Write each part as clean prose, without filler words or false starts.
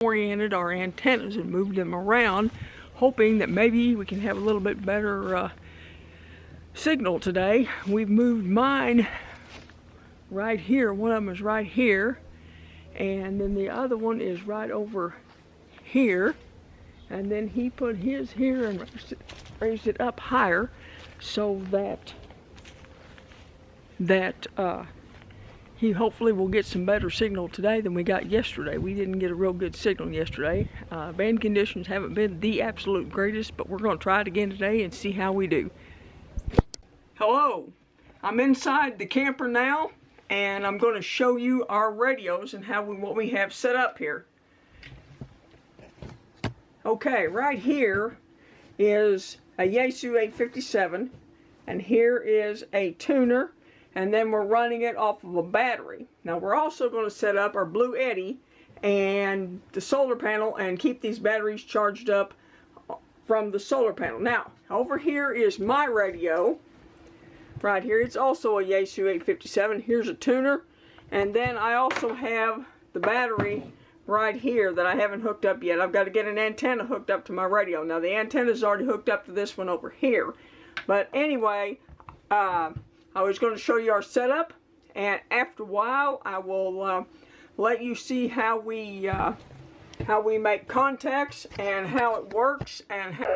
oriented our antennas and moved them around, hoping that maybe we can have a little bit better signal today. We've moved mine right here. One of them is right here, and then the other one is right over here, and then he put his here and raised it up higher so that he hopefully will get some better signal today than we got yesterday. We didn't get a real good signal yesterday. Band conditions haven't been the absolute greatest, but we're going to try it again today and see how we do. Hello, I'm inside the camper now, and I'm going to show you our radios and what we have set up here. Okay, right here is a Yaesu 857, and here is a tuner, and then we're running it off of a battery. Now we're also going to set up our Blue Eddy and the solar panel and keep these batteries charged up from the solar panel. Now over here is my radio. Right here, it's also a Yaesu 857. Here's a tuner, and then I also have the battery right here that I haven't hooked up yet. I've got to get an antenna hooked up to my radio. Now the antenna is already hooked up to this one over here, but anyway, I was going to show you our setup, and after a while I will let you see how we make contacts and how it works and how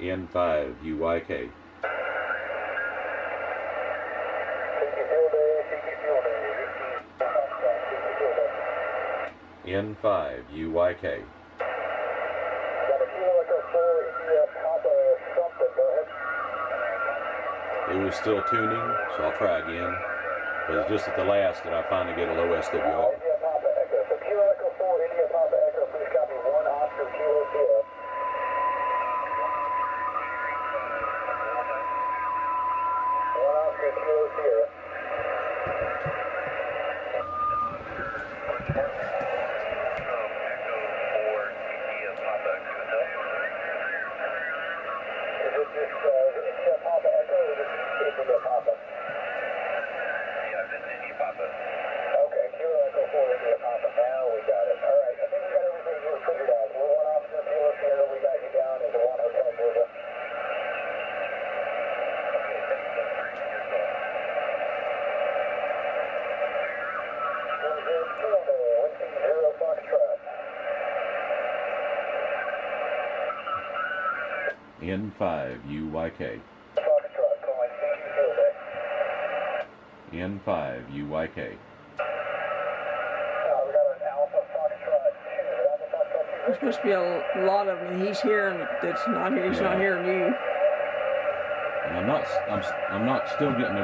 N5 UYK. N5 UYK. It was still tuning, so I'll try again. But it's just at the last that I finally get a low SWR. N5 UYK. N5 UYK. There's supposed to be a lot of them. He's here and that's not here. He's not hearing you. And I'm not still getting a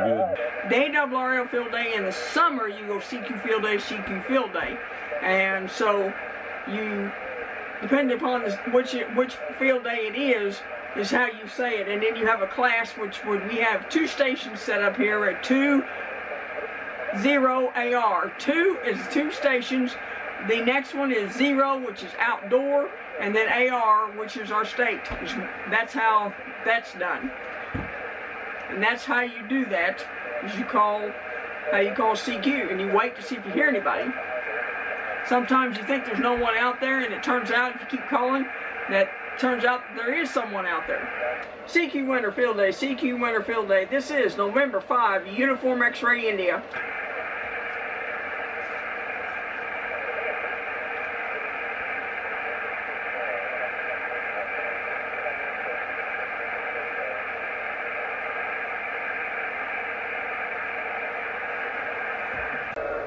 good day ARRL field day. In the summer you go CQ field day, CQ field day, and so you, depending upon which field day it is how you say it. And then you have a class we have two stations set up here at 20 AR. 2 is 2 stations. The next one is 0, which is outdoor, and then AR, which is our state. That's how that's done. And that's how you do that, is how you call CQ, and you wait to see if you hear anybody. Sometimes you think there's no one out there, and it turns out, if you keep calling, turns out there is someone out there. CQ Winter Field Day, CQ Winter Field Day. This is November 5, Uniform X-Ray India.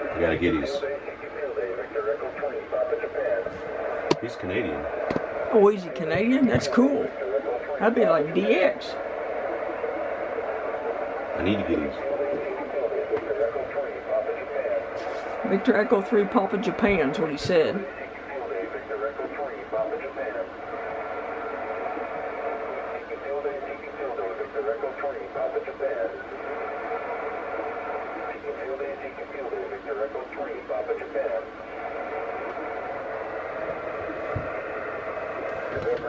I gotta get he's Canadian. Oh, is he Canadian? That's cool. That'd be like DX. I need to get his. Victor Echo 3 Papa Japan's what he said.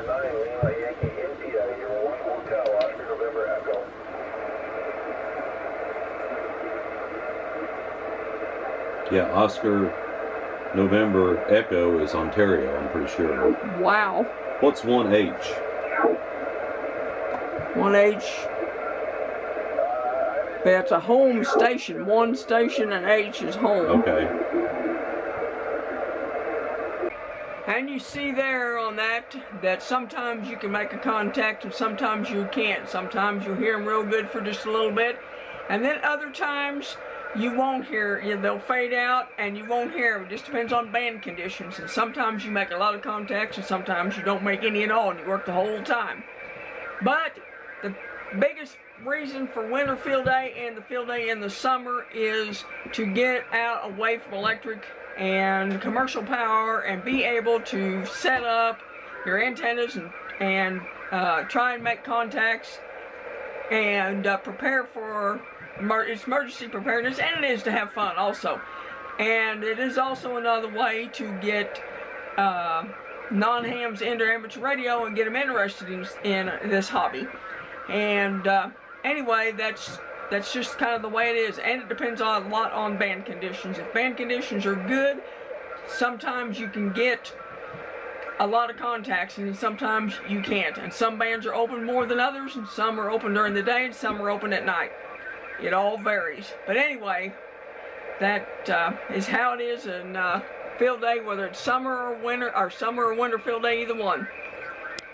November 9, Lima Yankee India, you're 1 hotel, Oscar November Echo. Yeah, Oscar November Echo is Ontario, I'm pretty sure. Wow. What's 1H? 1H. That's a home station. 1 station and H is home. Okay. And you see there on that sometimes you can make a contact and sometimes you can't. Sometimes you'll hear them real good for just a little bit. And then other times you won't hear, they'll fade out and you won't hear them. It just depends on band conditions. And sometimes you make a lot of contacts and sometimes you don't make any at all and you work the whole time. But the biggest reason for winter field day and the field day in the summer is to get out away from electric and commercial power and be able to set up your antennas and try and make contacts and prepare for emergency preparedness, and it is to have fun also. And it is also another way to get non-hams into amateur radio and get them interested in this hobby. And anyway, that's just kind of the way it is, and it depends a lot on band conditions. If band conditions are good, sometimes you can get a lot of contacts, and sometimes you can't. And some bands are open more than others, and some are open during the day, and some are open at night. It all varies. But anyway, that is how it is in field day, whether it's summer or winter field day, either one.